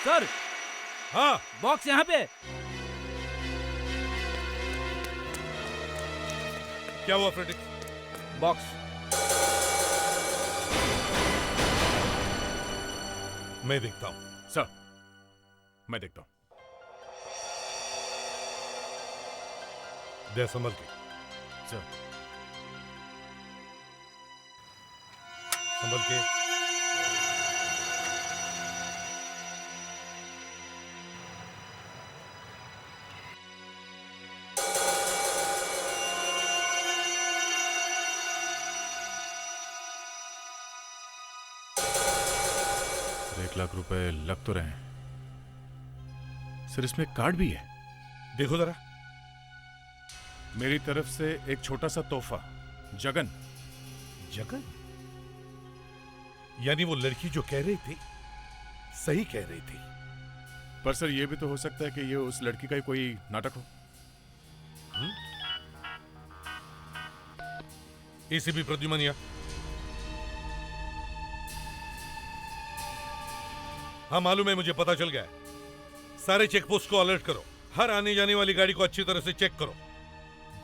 Sir हाँ box यहाँ पे। क्या हुआ फ्रेडरिक? बॉक्स मैं देखता हूं। सर मैं देखता हूं। दे संभल के, सर संभल के। ₹1,00,000 लग तो रहे हैं। सर इसमें एक कार्ड भी है। देखो जरा। मेरी तरफ से एक छोटा सा तोहफा। जगन। जगन? यानी वो लड़की जो कह रही थी सही कह रही थी। पर सर ये भी तो हो सकता है कि ये उस लड़की का ही कोई नाटक हो। एसीपी प्रद्युमनिया, हाँ मालूम है, मुझे पता चल गया है। सारे चेक पोस्ट को अलर्ट करो। हर आने जाने वाली गाड़ी को अच्छी तरह से चेक करो।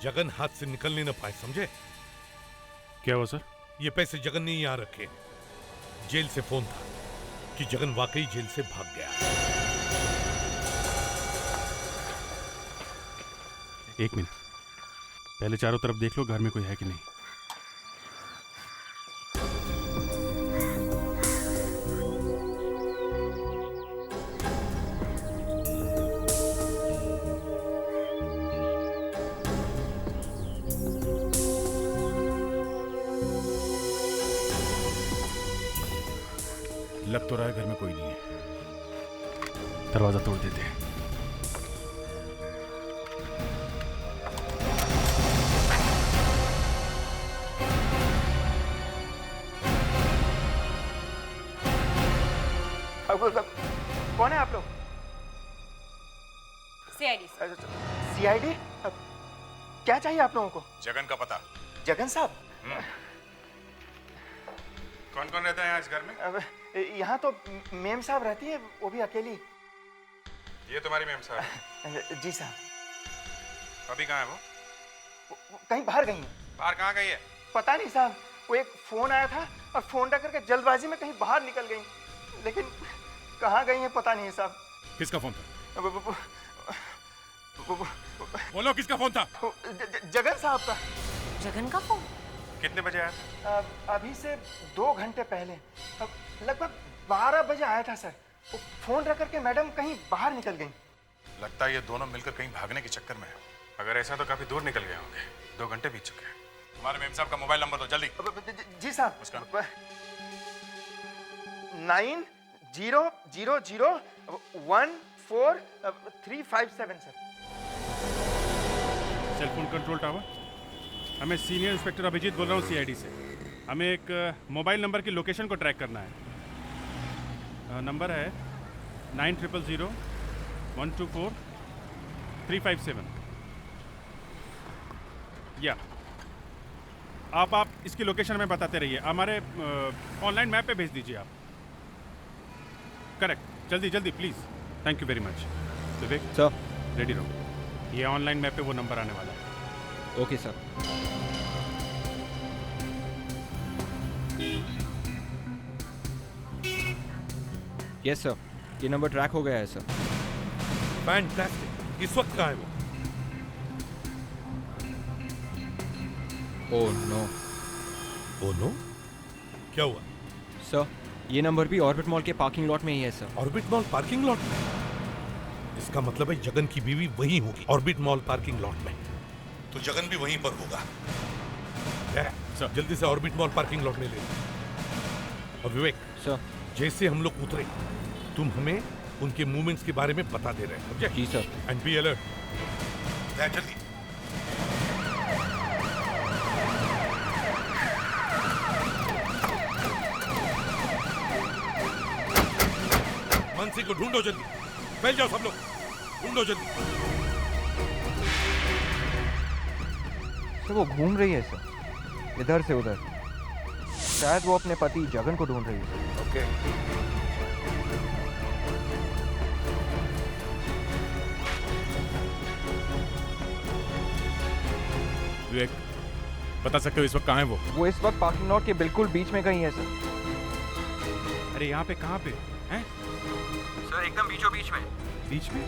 जगन हाथ से निकल नहीं ना पाए, समझे? क्या हुआ सर? ये पैसे जगन ने यहां रखे। जेल से फोन था कि जगन वाकई जेल से भाग गया। एक मिनट, पहले चारों तरफ देख लो घर में कोई है कि नहीं। लग तो रहा है घर में कोई नहीं है। दरवाजा तोड़ देते हैं। कौन है आप लोग? सीआईडी। सीआईडी? क्या चाहिए आप लोगों को? जगन का पता। जगन साहब? कौन कौन रहता है यहाँ इस घर में? यहाँ तो मेम साहब रहती है, वो भी अकेली। ये तुम्हारी मैम साहब? जी साहब। अभी कहाँ है वो? कहीं बाहर गई है। बाहर कहाँ गई है? पता नहीं साहब, वो एक फोन आया था और फोन रख करके जल्दबाजी में कहीं बाहर निकल गई, लेकिन कहाँ गई है पता नहीं साहब। किसका फोन था? वो- बोलो किसका फोन था? जगन साहब का। जगन का फोन? कितने बजे आया था? अभी से 2 घंटे पहले, लगभग 12 बजे आया था सर। वो फोन रख करके मैडम कहीं बाहर निकल गई। लगता है ये दोनों मिलकर कहीं भागने के चक्कर में है। अगर ऐसा तो काफी दूर निकल गए होंगे। 2 घंटे बीत चुके हैं। तुम्हारे मेम साहब का मोबाइल नंबर दो जल्दी। जी साहब। उसका? 9000143557 सर। सेलफोन कंट्रोल टावर, हमें सीनियर इंस्पेक्टर अभिजीत बोल रहा हूँ सीआईडी से। हमें एक मोबाइल नंबर की लोकेशन को ट्रैक करना है। नंबर है 9000124357। या आप इसकी लोकेशन हमें बताते रहिए। हमारे ऑनलाइन मैप पे भेज दीजिए आप। करेक्ट, जल्दी जल्दी please. Thank you very much. Vivek sir. Ready रहो, ये ऑनलाइन मैप पे वो नंबर आने वाला है। Okay sir. यस सर, ये नंबर ट्रैक हो गया है सर। फैंटास्टिक। इस वक्त कहाँ है वो? Oh no. Oh no? क्या हुआ? सर, ये नंबर भी ऑर्बिट मॉल के पार्किंग लॉट में ही है sir. Orbit Mall parking lot में? इसका मतलब है जगन की बीवी वहीं होगी, ऑर्बिट मॉल पार्किंग लॉट में। तो जगन भी वहीं पर होगा। सर। जल्दी से ऑर्बिट मॉल पार्किंग लॉट में ले लो। और विवेक सर। जैसे हम लोग उतरे तुम हमें उनके मूवमेंट्स के बारे में बता दे रहे हैं, समझे? जी सर। And be alert. जल्दी। मानसी को ढूंढो जल्दी। फैल जाओ सब लोग, ढूंढो जल्दी। सर वो घूम रही है सर, इधर से उधर। शायद वो अपने पति जगन को ढूंढ रही है। ओके। विवेक, बता सकते हो इस वक्त कहाँ है वो? वो इस वक्त पार्किंग लॉट के बिल्कुल बीच में कहीं है सर। अरे यहाँ पे कहाँ पे हैं? सर एकदम बीचों बीच में। बीच में?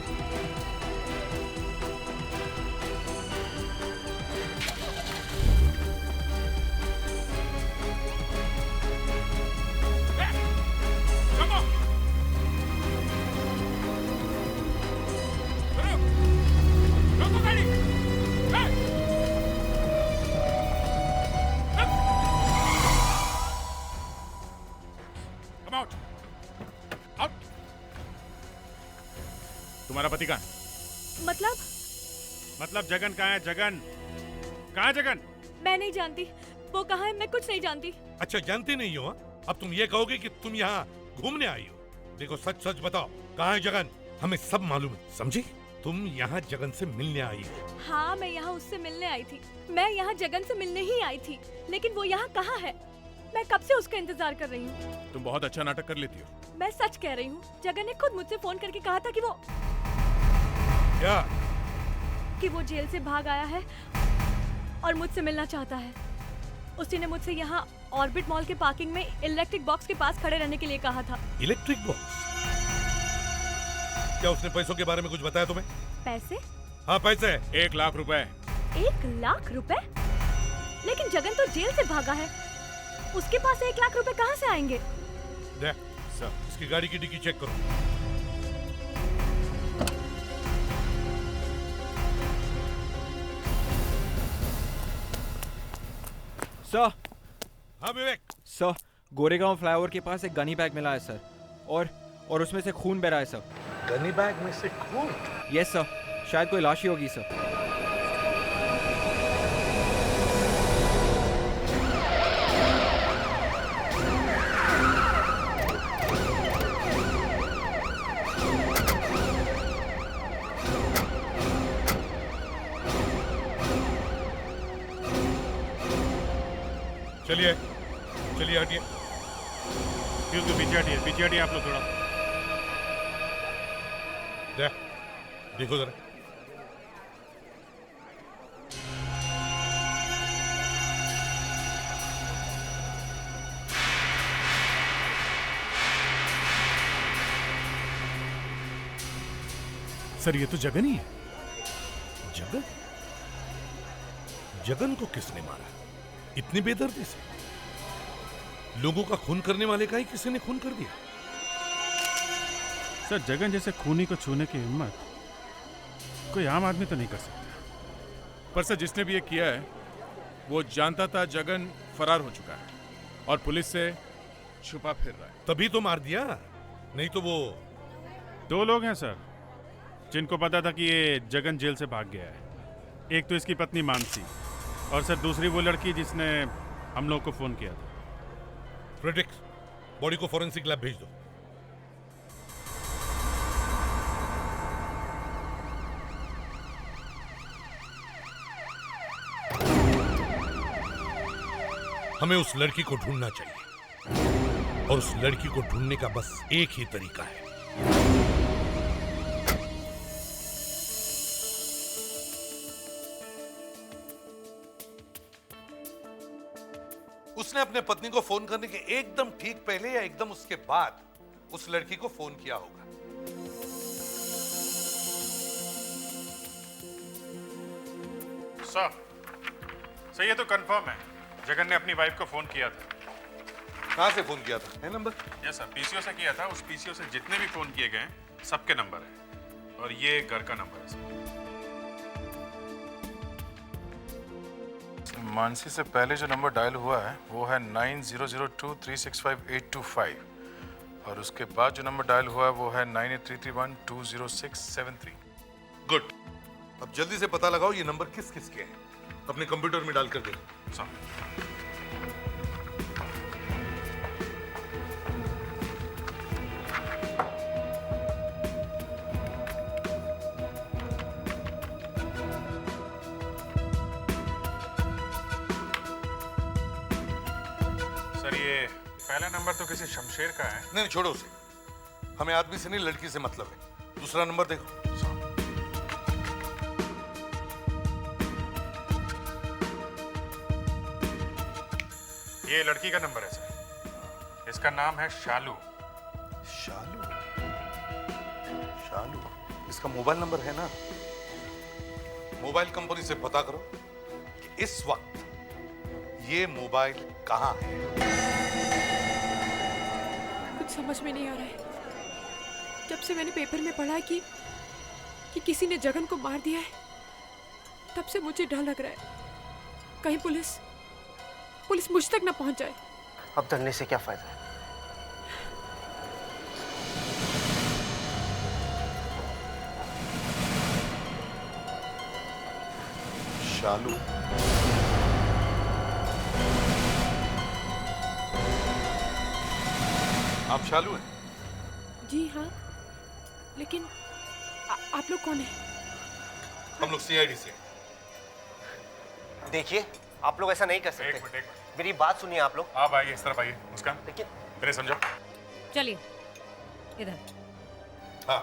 तुम्हारा पति कहाँ है? मतलब जगन कहाँ है? जगन कहाँ है? जगन मैं नहीं जानती वो कहाँ है, मैं कुछ नहीं जानती। अच्छा जानती नहीं हो? हाँ? अब तुम ये कहोगे कि तुम यहाँ घूमने आई हो। देखो सच सच बताओ, कहाँ है जगन? हमें सब मालूम है, समझी? तुम यहाँ जगन से मिलने आई हो। हाँ मैं यहाँ उससे मिलने आई थी, मैं यहाँ जगन से मिलने ही आई थी, लेकिन वो यहाँ कहाँ है? मैं कब से उसका इंतजार कर रही हूँ। तुम बहुत अच्छा नाटक कर लेती हो। मैं सच कह रही हूँ, जगन ने खुद मुझसे फोन करके कहा था क्या? कि वो जेल से भाग आया है और मुझसे मिलना चाहता है। उसी ने मुझसे यहाँ ऑर्बिट मॉल के पार्किंग में इलेक्ट्रिक बॉक्स के पास खड़े रहने के लिए कहा था। Electric box? क्या उसने पैसों के बारे में कुछ बताया तुम्हें? पैसे? हाँ पैसे। 1 लाख रुपए। 1 लाख रुपए? लेकिन जगन तो जेल से भागा है, उसके पास 1 लाख रुपए कहाँ से आएंगे? देख सर, इसकी गाड़ी की डिक्की चेक करो। सर, हाँ विवेक। सर गोरेगांव फ्लाईओवर के पास एक गनी बैग मिला है सर, और उसमें से खून बह रहा है सर। गनी बैग में से खून? यस सर, शायद कोई लाश ही होगी सर। चलिए चलिए हटिए। क्यों पीछे हटिए आप लोग थोड़ा। देखो जरा। सर ये तो जगन ही है। जगन? जगन को किसने मारा? इतनी बेदर्दी से? लोगों का खून करने वाले का ही किसी ने खून कर दिया। सर जगन जैसे खूनी को छूने की हिम्मत कोई आम आदमी तो नहीं कर सकता। पर सर जिसने भी ये किया है वो जानता था जगन फरार हो चुका है और पुलिस से छुपा फिर रहा है। तभी तो मार दिया, नहीं तो वो। 2 लोग हैं सर जिनको पता था कि ये जगन जेल से भाग गया है। एक तो इसकी पत्नी मानसी और सर दूसरी वो लड़की जिसने हम लोग को फोन किया था। फ्रेडरिक्स, बॉडी को फॉरेंसिक लैब भेज दो। हमें उस लड़की को ढूंढना चाहिए और उस लड़की को ढूंढने का बस एक ही तरीका है। उसने अपने पत्नी को फोन करने के एकदम ठीक पहले या एकदम उसके बाद उस लड़की को फोन किया होगा। सर ये तो कंफर्म है, जगन ने अपनी वाइफ को फोन किया था। कहां से फोन किया था? है नंबर? यस सर, पीसीओ से किया था। उस पीसीओ से जितने भी फोन किए गए सबके नंबर है और ये घर का नंबर है सर। मानसी से पहले जो नंबर डायल हुआ है वो है 9002365825 और उसके बाद जो नंबर डायल हुआ है वो है 9833120673। गुड। अब जल्दी से पता लगाओ ये नंबर किस किस के हैं। अपने कंप्यूटर में डाल कर दे। सर ये पहला नंबर तो किसी शमशेर का है। नहीं छोड़ो उसे, हमें आदमी से नहीं लड़की से मतलब है। दूसरा नंबर देखो। ये लड़की का नंबर है सर। इसका नाम है शालू। शालू? शालू? इसका मोबाइल नंबर है ना? मोबाइल कंपनी से पता करो कि इस वक्त ये मोबाइल कहाँ है। कुछ समझ में नहीं आ रहा है। जब से मैंने पेपर में पढ़ा है कि किसी ने जगन को मार दिया है, तब से मुझे डर लग रहा है कहीं पुलिस मुझ तक ना पहुंच जाए। अब डरने से क्या फायदा है? शालू? आप शालू हैं? जी हाँ, लेकिन आप लोग कौन हैं? हम लोग सीआईडी से। देखिए, आप लोग ऐसा नहीं कर सकते। एक मिनट मेरी बात सुनिए आप लोग। आप आइए, इस तरफ आइए। मुस्कान, लेकिन मेरे समझो। चलिए इधर। हाँ,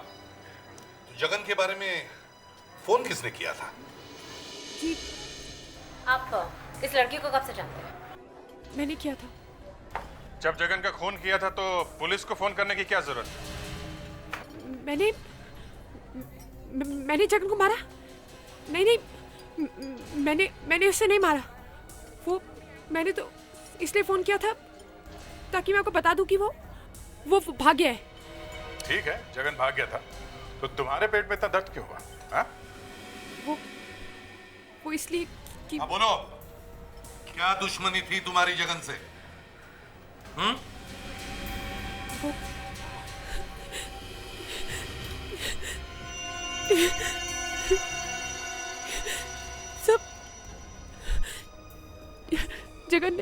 तो जगन के बारे में फोन किसने किया था? जी, आप इस लड़की को कब से जानते हैं? मैंने किया था। जब जगन का खून किया था तो पुलिस को फोन करने की क्या जरूरत है? मैंने जगन को मारा? नहीं, मैंने उससे नहीं मारा। वो मैंने तो इसलिए फोन किया था ताकि मैं आपको बता दूं कि वो भाग गया है। ठीक है, जगन भाग गया था, तो तुम्हारे पेट में इतना दर्द क्यों हुआ? हाँ? वो इसलिए कि हाँ, बोलो, क्या दुश्मनी थी तुम्हारी जगन से? वो सब जगन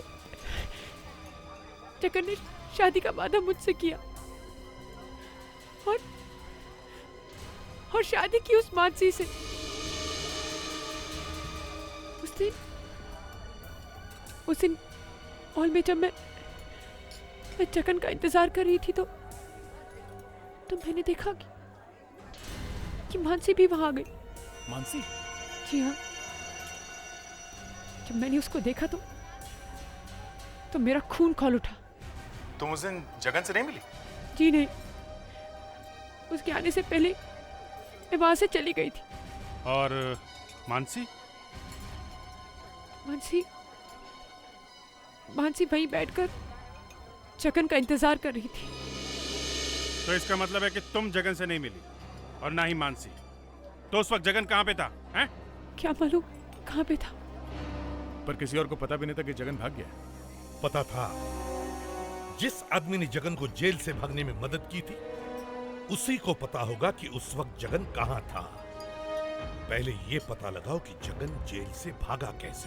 ने शादी का वादा मुझसे किया और शादी की उस मानसी से। उस दिन हॉल में जब मैं जगन का इंतजार कर रही थी तो मैंने देखा कि मानसी भी वहां आ गई। मानसी? जी हाँ, जब मैंने उसको देखा तो मेरा खून खौल उठा। तुम उस दिन जगन से नहीं मिली? जी नहीं, उसके आने से पहले मैं वहां से चली गई थी। और मानसी? मानसी वहीं बैठकर जगन का इंतजार कर रही थी। तो इसका मतलब है कि तुम जगन से नहीं मिली और ना ही मानसी। तो उस वक्त जगन कहाँ पे था? हैं? क्या मालूम कहाँ पे था। पर किसी और को पता भी नहीं था कि जगन भाग गया। पता था। जिस आदमी ने जगन को जेल से भागने में मदद की थी, उसी को पता होगा कि उस वक्त जगन कहां था। पहले ये पता लगाओ कि जगन जेल से भागा कैसे।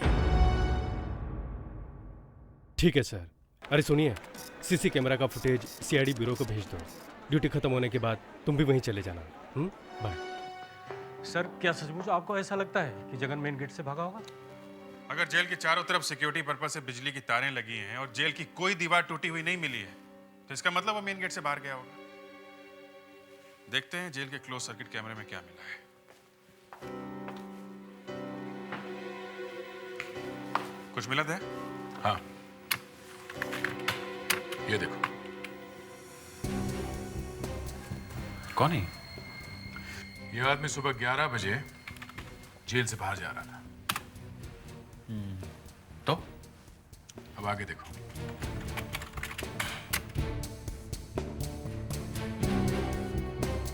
ठीक है सर। अरे सुनिए, सीसी कैमरा का फुटेज सीआईडी ब्यूरो को भेज दो। ड्यूटी खत्म होने के बाद तुम भी वहीं चले जाना। बाय। सर, क्या सचमुच आपको ऐसा लगता है कि जगन मेन गेट से भागा होगा? अगर जेल के चारों तरफ सिक्योरिटी पर्पज से बिजली की तारें लगी हैं और जेल की कोई दीवार टूटी हुई नहीं मिली है, तो इसका मतलब वो मेन गेट से बाहर गया होगा। देखते हैं जेल के क्लोज सर्किट कैमरे में क्या मिला है। कुछ मिला था? हाँ, ये देखो। कौन है ये आदमी? सुबह 11 बजे जेल से बाहर जा रहा था। तो अब आगे देखो।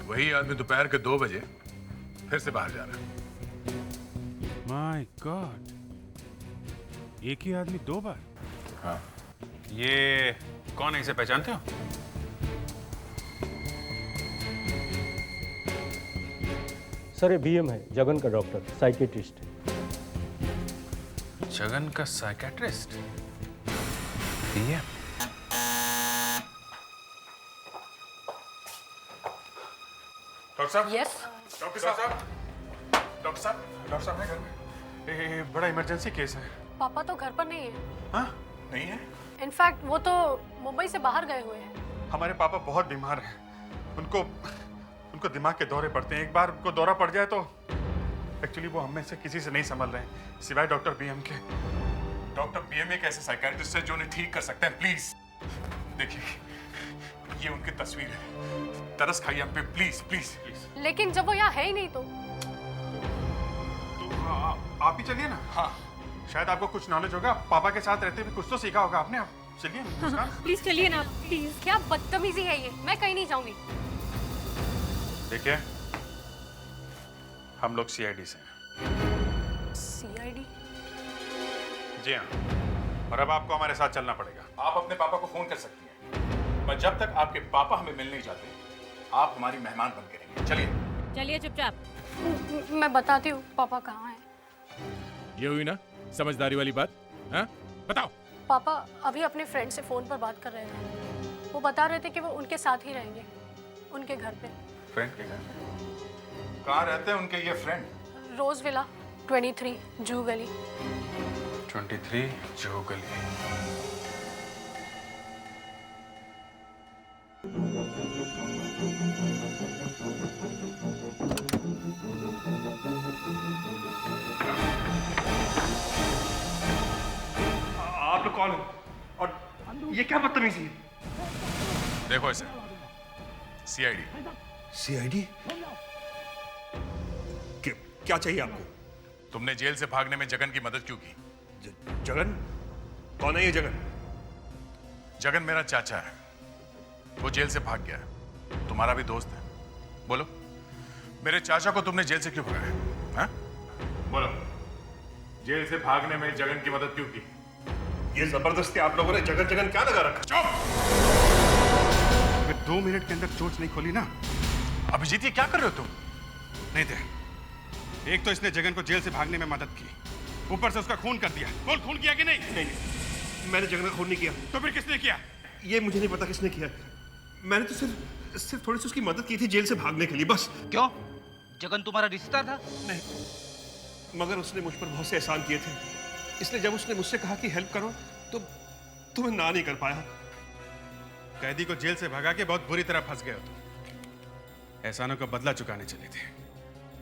वही आदमी दोपहर के 2 बजे फिर से बाहर जा रहा है। माय गॉड, एक ही आदमी 2 बार? हाँ। ये कौन है, इसे पहचानते हो? सर, ये बीएम है, जगन का डॉक्टर, साइकेट्रिस्ट। जगन का साइकेट्रिस्ट? बीएम? डॉक्टर साहब? यस। डॉक्टर साहब? डॉक्टर साहब है घर में? ये बड़ा इमरजेंसी केस है। पापा तो घर पर नहीं है। हाँ? नहीं है? इनफैक्ट वो तो मुंबई से बाहर गए हुए हैं। हमारे पापा बहुत बीमार हैं। उनको दिमाग के दौरे पड़ते हैं। एक बार उनको दौरा पड़ जाए तो एक्चुअली वो हम में से किसी से नहीं संभल रहे हैं सिवाय डॉक्टर बीएम के। डॉक्टर पीएम एक ऐसे साइकियाट्रिस्ट है जो उन्हें ठीक कर सकते हैं। प्लीज देखिए, ये उनकी तस्वीर है, तरस खाइए हम पे, प्लीज प्लीज प्लीज। लेकिन जब वो यहाँ है ही नहीं तो आप ही चलिए ना। हाँ, शायद आपको कुछ नॉलेज होगा। पापा के साथ रहते भी कुछ तो सीखा होगा आपने। आप चलिए। प्लीज चलिए ना, प्लीज। क्या बदतमीजी है ये, मैं कहीं नहीं जाऊंगी। देखिए, हम लोग सीआईडी से हैं। सीआईडी? जी हाँ, और अब आपको हमारे साथ चलना पड़ेगा। आप अपने पापा को फोन कर सकती हैं, पर जब तक आपके पापा हमें मिल नहीं जाते, आप हमारी मेहमान बन के रहेंगे। चलिए चलिए चुपचाप। मैं बताती हूँ पापा कहाँ हैं। ये हुई ना समझदारी वाली बात? हाँ, बताओ। पापा अभी अपने फ्रेंड से फोन पर बात कर रहे थे। वो बता रहे थे कि वो उनके साथ ही रहेंगे, उनके घर पे। फ्रेंड के घर? कहाँ रहते हैं उनके ये फ्रेंड? रोज विला 23 जू गली। 23 जू गली। आप लोग कौन हो और ये क्या बदतमीजी है? देखो इसे, सीआईडी। सीआईडी? क्या चाहिए आपको? तुमने जेल से भागने में जगन की मदद क्यों की? जगन? कौन है ये जगन? जगन मेरा चाचा है, वो जेल से भाग गया है। तुम्हारा भी दोस्त है। बोलो, मेरे चाचा को तुमने जेल से क्यों भगाया? हाँ? बोलो, जेल से भागने में जगन की मदद क्यों की? ये जबरदस्ती आप लोगों ने जगन जगन क्या लगा रखा? चुप! अगर 2 मिनट के अंदर चोट नहीं खोली ना। अभिजीत, ये क्या कर रहे हो तुम? नहीं थे, एक तो इसने जगन को जेल से भागने में मदद की, ऊपर से उसका खून कर दिया। बोल, खून किया कि नहीं? नहीं, मैंने जगन का खून नहीं किया। तो फिर किसने किया? ये मुझे नहीं पता किसने किया। मैंने तो सिर्फ थोड़ी सी उसकी मदद की थी जेल से भागने के लिए, बस। क्यों? जगन तुम्हारा रिश्ता था? नहीं, मगर उसने मुझ पर बहुत से एहसान किए थे, इसलिए जब उसने मुझसे कहा कि हेल्प करो तो मैं ना नहीं कर पाया। कैदी को जेल से भगा के बहुत बुरी तरह फंस गए हो तुम। एहसानों का बदला चुकाने चले थे।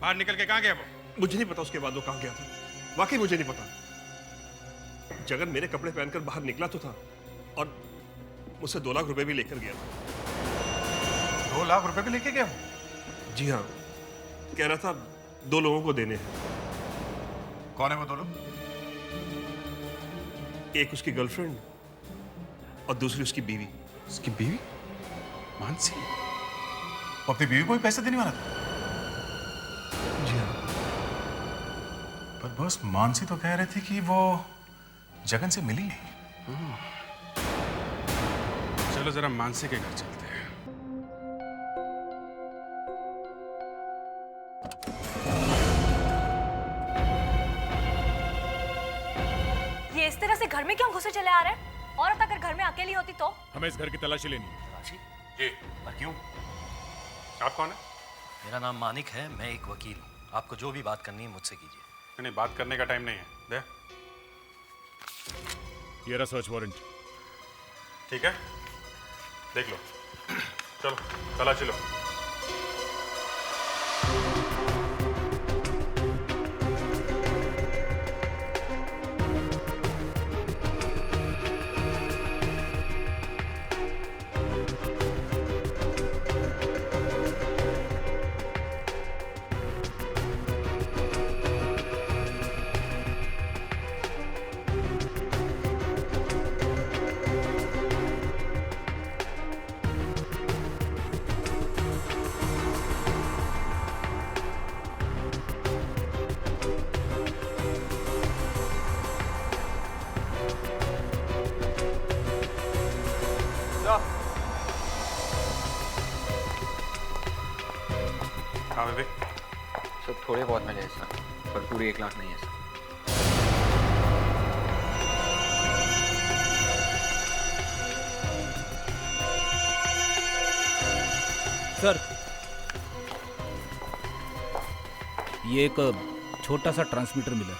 बाहर निकल के कहाँ गया वो? मुझे नहीं पता उसके बाद वो कहाँ गया था, वाकई मुझे नहीं पता। जगन मेरे कपड़े पहनकर बाहर निकला तो था और मुझसे 2 लाख रुपए भी लेकर गया था। 2 लाख रुपए भी लेके गया? जी हाँ, कह रहा था 2 लोगों को देने हैं। कौन है वो 2 लोग? एक उसकी गर्लफ्रेंड और दूसरी उसकी बीवी। उसकी बीवी? मानसी? वो अपनी बीवी को ही पैसे देने वाला था? जी हाँ। पर बस मानसी तो कह रही थी कि वो जगन से मिली नहीं। चलो जरा मानसी के घर चलते हैं। ये इस तरह से घर में क्यों घुसे चले आ रहे हैं? औरत अगर घर में अकेली होती तो? हमें इस घर की तलाशी लेनी है। तलाशी? जी। क्यों? आप कौन है? मेरा नाम मानिक है, मैं एक वकील हूँ। आपको जो भी बात करनी है मुझसे कीजिए। नहीं, बात करने का टाइम नहीं है। दे। ये रहा सर्च वारंट। ठीक है, देख लो। चलो तलाशी लो। हाँ बेबी। सर थोड़े बहुत मिले हैं सर, पर पूरी 1 लाख नहीं है सर। ये एक छोटा सा ट्रांसमीटर मिला।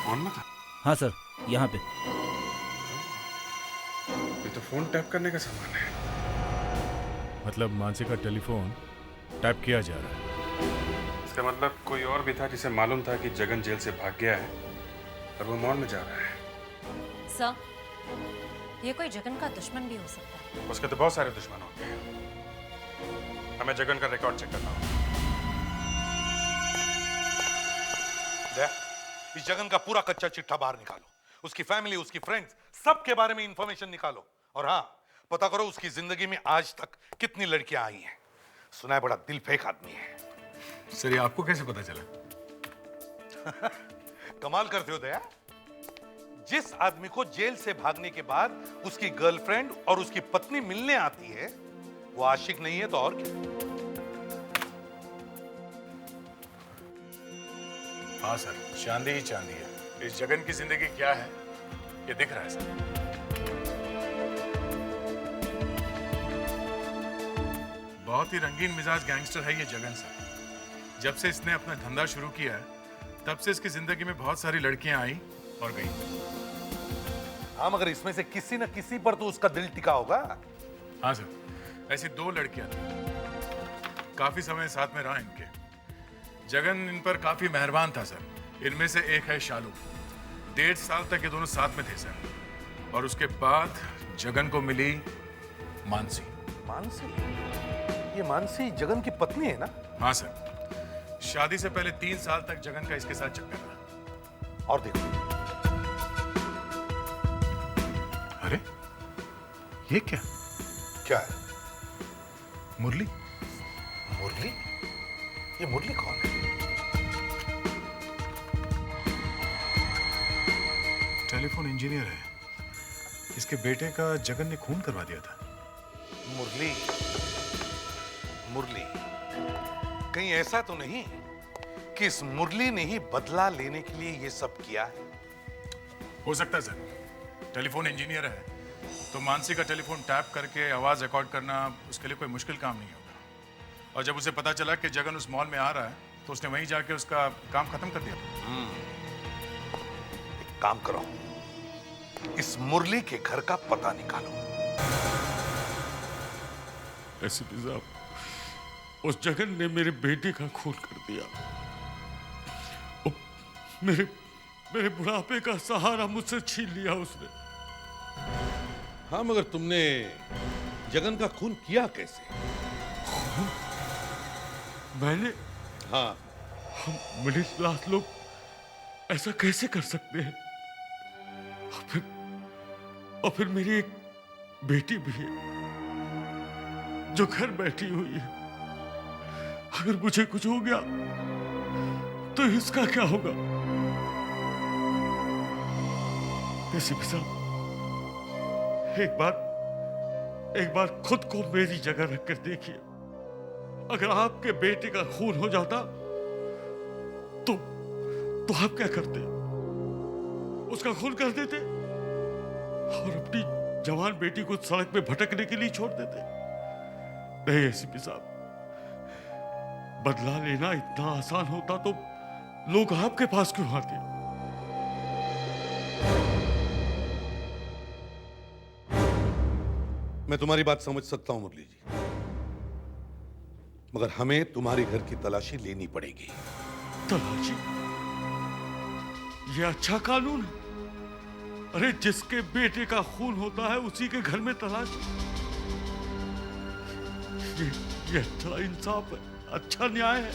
फोन में था? हाँ सर, यहाँ पे। ये तो फोन टैप करने का सामान है। मतलब मानसी का टेलीफोन टैप किया जा रहा है। इसका मतलब कोई और भी था जिसे मालूम था कि जगन जेल से भाग गया है और वो मॉल में जा रहा है। सर, ये कोई जगन का दुश्मन भी हो सकता है। उसके तो बहुत सारे दुश्मन होते हैं। हमें जगन का रिकॉर्ड चेक करना होगा। इस जगन का पूरा कच्चा चिट्ठा बाहर निकालो, उसकी फैमिली, उसकी फ्रेंड्स, सबके बारे में इंफॉर्मेशन निकालो। और हाँ, पता करो उसकी जिंदगी में आज तक कितनी लड़कियां आई हैं। सुना है बड़ा दिल फेंक आदमी है। सर, ये आपको कैसे पता चला? कमाल करते हो दया। जिस आदमी को जेल से भागने के बाद उसकी गर्लफ्रेंड और उसकी पत्नी मिलने आती है, वो आशिक नहीं है तो और क्या? हाँ सर, चांदी ही चांदी है। इस जगन की जिंदगी क्या है ये दिख रहा है सर। बहुत ही रंगीन मिजाज गैंगस्टर है ये जगन सर। जब से इसने अपना धंधा शुरू किया है, तब से इसकी जिंदगी में बहुत सारी लड़कियां आई और गई। हाँ, मगर इसमें से किसी न किसी पर तो उसका दिल टिका होगा। हाँ सर, ऐसी 2 लड़कियां थी, काफी समय साथ में रहा इनके। जगन इन पर काफी मेहरबान था सर। इनमें से एक है शालू। 1.5 साल तक ये दोनों साथ में थे सर। और उसके बाद जगन को मिली मानसी। मानसी? ये मानसी जगन की पत्नी है ना? हाँ सर, शादी से पहले 3 साल तक जगन का इसके साथ चक्कर रहा। और देखो, अरे ये क्या? क्या है? मुरली। मुरली? ये मुरली कौन है? टेलीफोन इंजीनियर है। इसके बेटे का जगन ने खून करवा दिया था। मुरली? मुरली? कहीं ऐसा तो नहीं कि इस मुरली ने ही बदला लेने के लिए ये सब किया है? हो सकता है सर। टेलीफोन इंजीनियर है तो मानसी का टेलीफोन टैप करके आवाज रिकॉर्ड करना उसके लिए कोई मुश्किल काम नहीं होगा। और जब उसे पता चला कि जगन उस मॉल में आ रहा है तो उसने वहीं जाके उसका काम खत्म कर दिया। एक काम करो, इस मुरली के घर का पता निकालो। एसीपी साहब, उस जगन ने मेरे बेटे का खून कर दिया। मेरे बुढ़ापे का सहारा मुझसे छीन लिया उसने। हाँ, मगर तुमने जगन का खून किया कैसे? मैंने? हाँ। हम मिडिल क्लास लोग ऐसा कैसे कर सकते हैं? और फिर मेरी एक बेटी भी है जो घर बैठी हुई है। अगर मुझे कुछ हो गया तो इसका क्या होगा? एसीपी साहब, एक बार खुद को मेरी जगह रखकर देखिए। अगर आपके बेटे का खून हो जाता तो आप क्या करते? उसका खून कर देते और अपनी जवान बेटी को सड़क पे भटकने के लिए छोड़ देते? नहीं एसीपी साहब, बदला लेना इतना आसान होता तो लोग आपके पास क्यों आते? मैं तुम्हारी बात समझ सकता हूं मुरली जी, मगर हमें तुम्हारे घर की तलाशी लेनी पड़ेगी। तलाशी? ये अच्छा कानून है? अरे जिसके बेटे का खून होता है उसी के घर में तलाशी? ये अच्छा इंसाफ है, अच्छा न्याय है।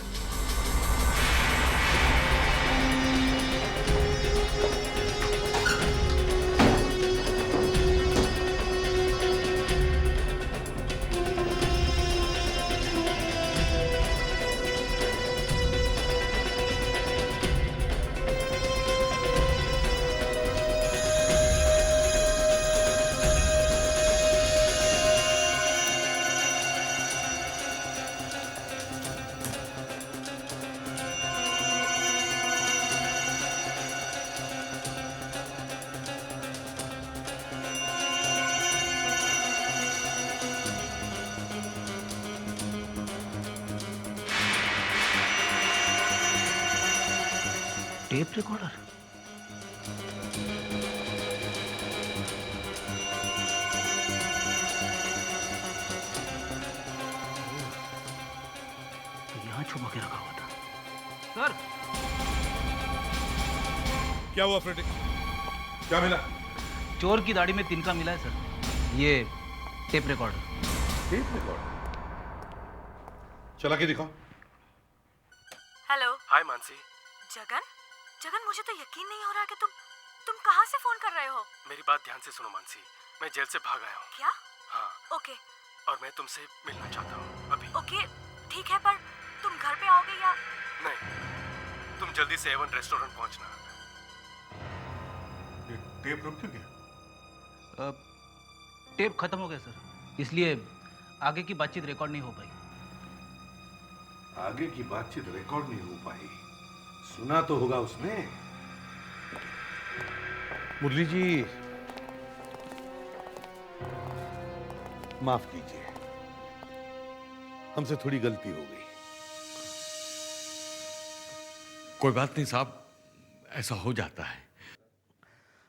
Tape recorder? तो यहां छुपा के रखा हुआ था। सर, क्या हुआ फ्रेडिक? क्या मिला? चोर की दाढ़ी में तिनका मिला है सर। ये टेप रिकॉर्डर। Tape recorder? चला के दिखाओ। हेलो। हाय मानसी। जगन मुझे तो यकीन नहीं हो रहा कि तुम कहाँ से फोन कर रहे हो? मेरी बात ध्यान से सुनो मानसी, मैं जेल से भाग आया हूँ। क्या? हाँ। ओके। और मैं तुमसे मिलना चाहता हूँ अभी। ओके ठीक है, पर तुम घर पे आओगे या? नहीं, तुम जल्दी से A1 रेस्टोरेंट पहुंचना। टेप रुक क्यों गया? टेप खत्म हो गया सर, इसलिए आगे की बातचीत रिकॉर्ड नहीं हो पाई। आगे की बातचीत रिकॉर्ड नहीं हो पाई? सुना तो होगा उसने। मुरली जी, माफ कीजिए, हमसे थोड़ी गलती हो गई। कोई बात नहीं साहब, ऐसा हो जाता है।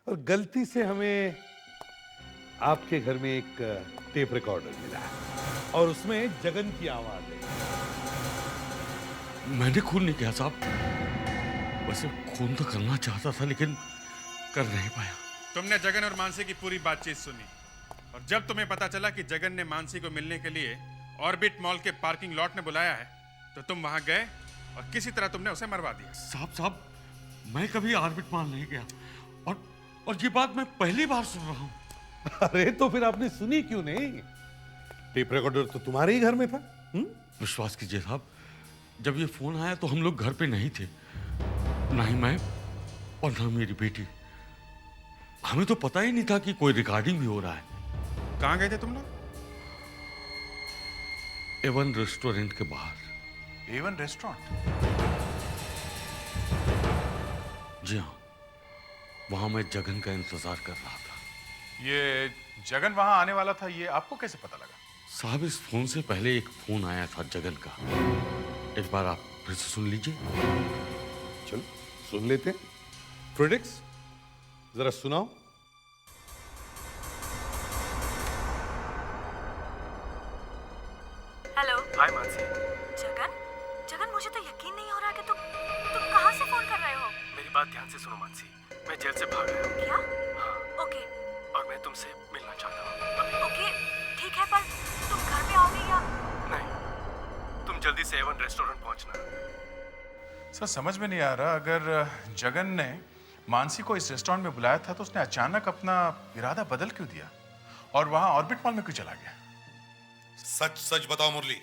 और गलती से हमें आपके घर में एक टेप रिकॉर्डर मिला और उसमें जगन की आवाज है। मैंने खून नहीं किया साहब, वैसे खून तो करना चाहता था लेकिन कर नहीं पाया। तुमने जगन और मानसी की पूरी बातचीत सुनी और जब तुम्हें पता चला कि जगन ने मानसी को मिलने के लिए ऑर्बिट मॉल के पार्किंग लॉट में बुलाया है तो तुम वहां गए और किसी तरह तुमने उसे मरवा दिया। साहब मैं कभी ऑर्बिट मॉल नहीं गया और ये बात मैं पहली बार सुन रहा हूँ। अरे तो फिर आपने सुनी क्यों नहीं? टेप रिकॉर्डर तो तुम्हारे ही घर में था। विश्वास कीजिए साहब, जब ये फोन आया तो हम लोग घर पे नहीं थे, ना ही मैं और ना मेरी बेटी। हमें तो पता ही नहीं था कि कोई रिकॉर्डिंग भी हो रहा है। कहां गए थे तुम लोग? A1 रेस्टोरेंट के बाहर। A1 restaurant? जी हाँ, वहां मैं जगन का इंतजार कर रहा था। ये जगन वहां आने वाला था, ये आपको कैसे पता लगा? साहब इस फोन से पहले एक फोन आया था जगन का, एक बार आप फिर से सुन लीजिए। चलो सुन लेते हैं। फ्रेडिक्स जरा सुनाओ। हेलो। हाय मानसी। जगन मुझे तो यकीन नहीं हो रहा कि तुम कहाँ से फोन कर रहे हो? मेरी बात ध्यान से सुनो मानसी, मैं जेल से भाग आया हूँ। क्या? हाँ। ओके। और मैं तुमसे मिलना चाहता हूँ अभी। ओके ठीक है, पर तुम घर पे आओगे या? नहीं, तुम जल्दी से A1 रेस्टोरेंट पहुंचना। सर समझ में नहीं आ रहा, अगर जगन ने मानसी को इस रेस्टोरेंट में बुलाया था तो उसने अचानक अपना इरादा बदल क्यों दिया और वहां ऑर्बिट मॉल में क्यों चला गया? सच सच बताओ मुरली,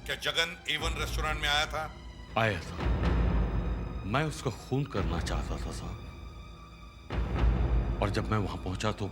क्या जगन A1 रेस्टोरेंट में आया था? आया था, मैं उसका खून करना चाहता था साहब, और जब मैं वहां पहुंचा तो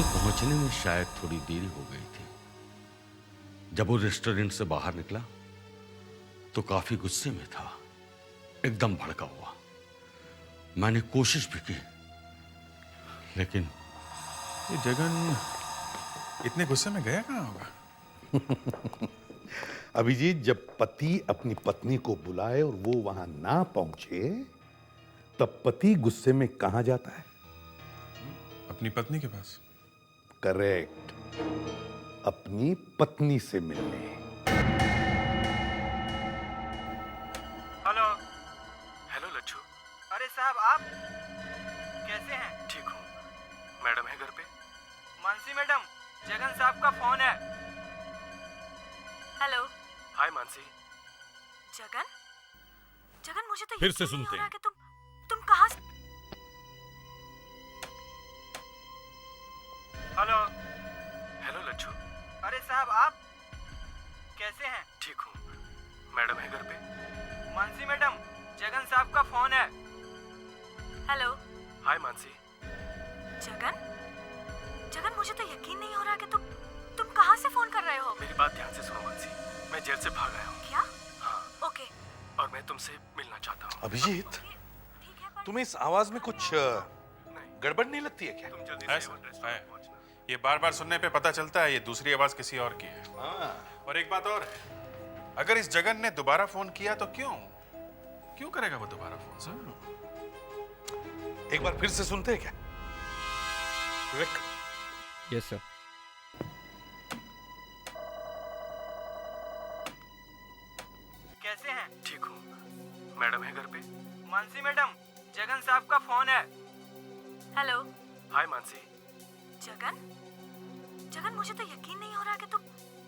पहुंचने में शायद थोड़ी देरी हो गई थी। जब वो रेस्टोरेंट से बाहर निकला तो काफी गुस्से में था, एकदम भड़का हुआ। मैंने कोशिश भी की लेकिन ये जगन इतने गुस्से में गया कहाँ होगा? अभिजीत, जब पति अपनी पत्नी को बुलाए और वो वहां ना पहुंचे तब पति गुस्से में कहां जाता है? अपनी पत्नी के पास। करेक्ट, अपनी पत्नी से मिलने। हेलो। हेलो लच्छू। अरे साहब, आप कैसे हैं? ठीक हूँ। साहब का फोन है। हेलो। हाय मानसी। जगन? जगन मुझे तो फिर यकीन से नहीं सुनते हो रहा हैं। कि तुम कहाँ से? हेलो। हेलो लच्छू। अरे साहब आप कैसे हैं? ठीक हूँ। मैडम है घर पे? मानसी मैडम, जगन साहब का फोन है। हेलो। हाय मानसी। जगन? जगन मुझे तो यकीन नहीं हो रहा कि तुम कहाँ से फोन कर रहे हो? मेरी बात ध्यान से सुनो मानसी, मैं जेल से भाग आया हूँ। क्या? हाँ। ओके। और मैं तुमसे मिलना चाहता हूँ। अभिजीत, तुम्हें इस आवाज में कुछ गड़बड़ नहीं लगती है क्या? तुम जल्दी है से सर, है। ये बार बार सुनने पे पता चलता है ये दूसरी आवाज किसी और की है। और एक बात और है, अगर इस जगन ने दोबारा फोन किया तो क्यों करेगा वो दोबारा फोन सर? एक बार फिर से सुनते हैं क्या? विवेक। Yes sir. कैसे हैं? ठीक हूँ। मैडम है घर पे? मानसी मैडम, जगन साहब का फोन है। हेलो। हाय मानसी। जगन? जगन मुझे तो यकीन नहीं हो रहा कि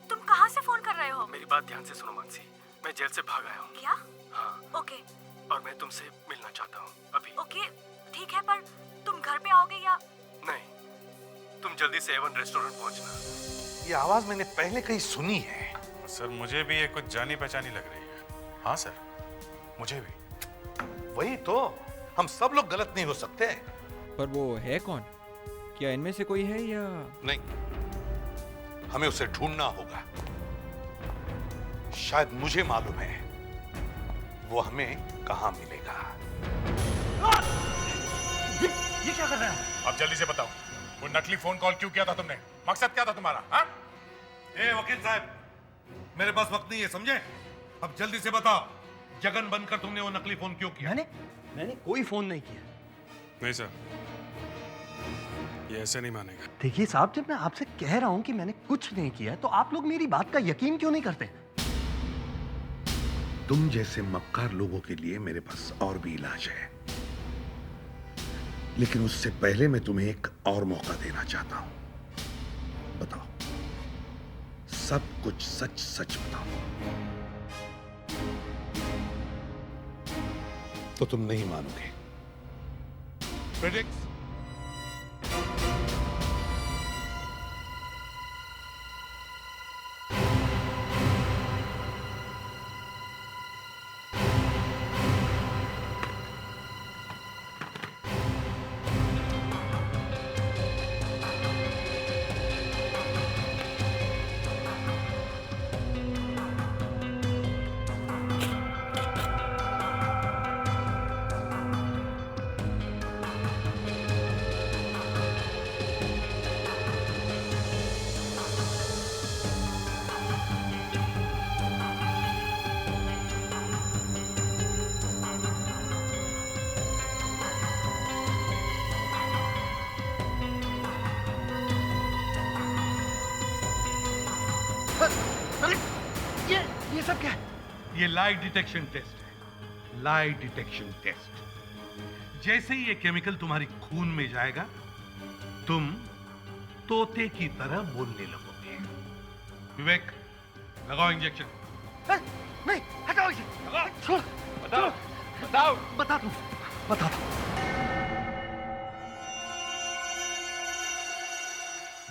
तुम कहाँ से फोन कर रहे हो? मेरी बात ध्यान से सुनो मानसी, मैं जेल से भाग आया हूँ। क्या? हाँ। ओके। और मैं तुमसे मिलना चाहता हूँ अभी। ओके ठीक है, पर तुम घर पे आओगे या? नहीं, तुम जल्दी से A1 रेस्टोरेंट पहुंचना। ये आवाज मैंने पहले कहीं सुनी है। सर मुझे भी ये कुछ जानी पहचानी लग रही है। हाँ सर, मुझे भी। वही तो, हम सब लोग गलत नहीं हो सकते। पर वो है कौन? क्या इनमें से कोई है या? नहीं, हमें उसे ढूंढना होगा। शायद मुझे मालूम है वो हमें कहां मिलेगा। ये क्या कर रहे हैं? अब जल्दी से बताओ, वो नकली फोन कॉल क्यों किया था तुमने? मकसद क्या था तुम्हारा? हाँ? वकील साहब, मेरे पास वक्त नहीं है, समझे? अब जल्दी से बताओ, जगन बनकर तुमने वो नकली फोन क्यों किया? मैंने कोई फोन नहीं किया। नहीं सर, ये ऐसे नहीं मानेगा। देखिए साहब, जब मैं आपसे कह रहा हूं कि मैंने कुछ नहीं किया तो आप लोग मेरी बात का यकीन क्यों नहीं करते? तुम जैसे मक्कार लोगों के लिए मेरे पास और भी इलाज है, लेकिन उससे पहले मैं तुम्हें एक और मौका देना चाहता हूं। बताओ, सब कुछ सच सच बताओ। तो तुम नहीं मानोगे। प्रेडिक्ट। ये सब क्या है? ये लाई डिटेक्शन टेस्ट है। लाई डिटेक्शन टेस्ट। जैसे ही ये केमिकल तुम्हारी खून में जाएगा, तुम तोते की तरह बोलने लगोगे। विवेक, लगाओ इंजेक्शन। नहीं, हटाओ इसे। छोड़। बताओ। बता दो।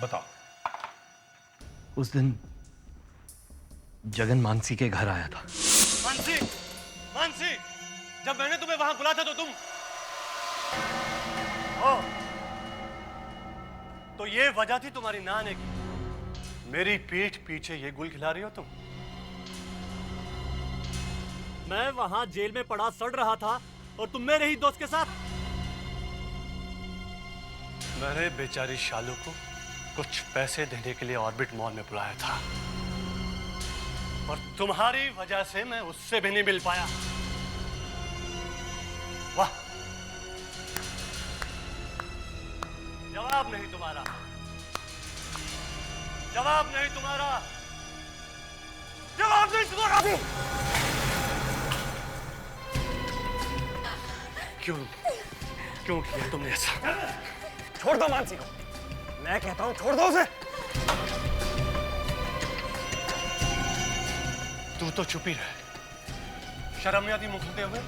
बताओ। उस दिन जगन मानसी के घर आया था। मानसी, जब मैंने तुम्हें वहां बुलाया था तो तुम तो ये वजह थी तुम्हारी ना आने की? मेरी पीठ पीछे ये गुल खिला रही हो तुम? मैं वहां जेल में पड़ा सड़ रहा था और तुम मेरे ही दोस्त के साथ। मैंने बेचारी शालू को कुछ पैसे देने के लिए ऑर्बिट मॉल में बुलाया था और तुम्हारी वजह से मैं उससे भी नहीं मिल पाया। वाह, जवाब नहीं तुम्हारा, जवाब नहीं तुम्हारा, जवाब नहीं तुम्हारा। क्यों किया तुमने ऐसा? छोड़ दो मानसी को, मैं कहता हूं छोड़ दो उसे। तू तो चुप ही रहे। शर्म नहीं आती मुंह खोलते हुए?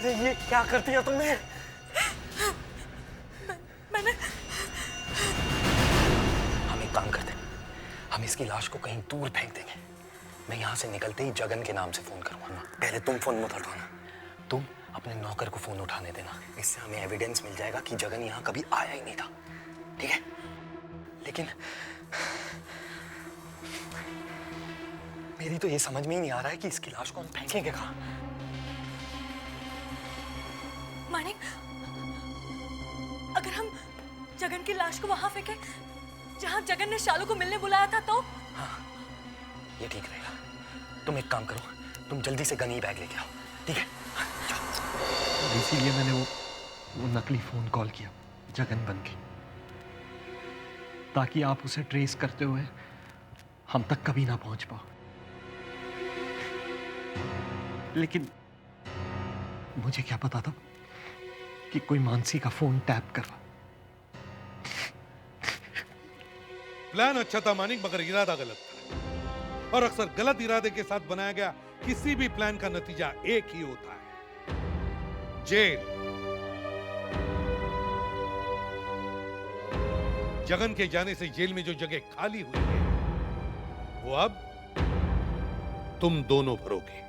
ये क्या कर दिया तुमने? मैंने हम एक काम करते हैं, हम इसकी लाश को कहीं दूर फेंक देंगे। मैं यहाँ से निकलते ही जगन के नाम से फोन करूंगा। पहले तुम फोन मत उठाना, तुम अपने नौकर को फोन उठाने देना। इससे हमें एविडेंस मिल जाएगा कि जगन यहाँ कभी आया ही नहीं था, ठीक है? लेकिन मेरी तो ये समझ में ही नहीं आ रहा है कि इसकी लाश को हम फेंकेंगे कहाँ। मानिक, अगर हम जगन की लाश को वहां फेंके जहां जगन ने शालू को मिलने बुलाया था तो? हाँ, ये ठीक रहेगा। तुम एक काम करो, तुम जल्दी से गनी बैग लेके आओ, ठीक है? इसीलिए मैंने वो नकली फोन कॉल किया जगन बन के, ताकि आप उसे ट्रेस करते हुए हम तक कभी ना पहुंच पाओ। लेकिन मुझे क्या पता था कि कोई मानसी का फोन टैप करवा। प्लान अच्छा था मानिक, मगर इरादा गलत था। और अक्सर गलत इरादे के साथ बनाया गया किसी भी प्लान का नतीजा एक ही होता है, जेल। जगन के जाने से जेल में जो जगह खाली हुई है वो अब तुम दोनों भरोगे।